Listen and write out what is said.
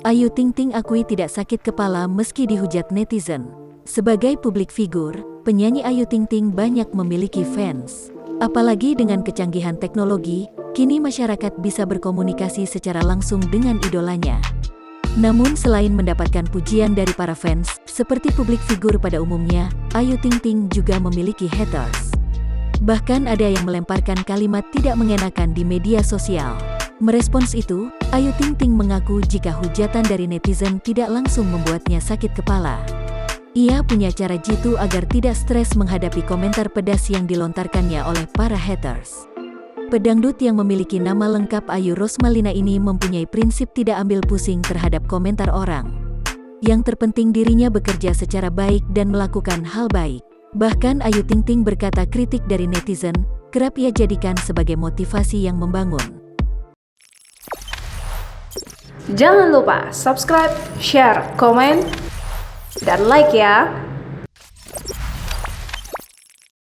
Ayu Ting Ting akui tidak sakit kepala meski dihujat netizen. Sebagai publik figur, penyanyi Ayu Ting Ting banyak memiliki fans. Apalagi dengan kecanggihan teknologi, kini masyarakat bisa berkomunikasi secara langsung dengan idolanya. Namun selain mendapatkan pujian dari para fans, seperti publik figur pada umumnya, Ayu Ting Ting juga memiliki haters. Bahkan ada yang melemparkan kalimat tidak mengenakan di media sosial. Merespons itu, Ayu Ting Ting mengaku jika hujatan dari netizen tidak langsung membuatnya sakit kepala. Ia punya cara jitu agar tidak stres menghadapi komentar pedas yang dilontarkannya oleh para haters. Pedangdut yang memiliki nama lengkap Ayu Rosmalina ini mempunyai prinsip tidak ambil pusing terhadap komentar orang. Yang terpenting dirinya bekerja secara baik dan melakukan hal baik. Bahkan Ayu Ting Ting berkata kritik dari netizen, kerap ia jadikan sebagai motivasi yang membangun. Jangan lupa subscribe, share, komen, dan like ya!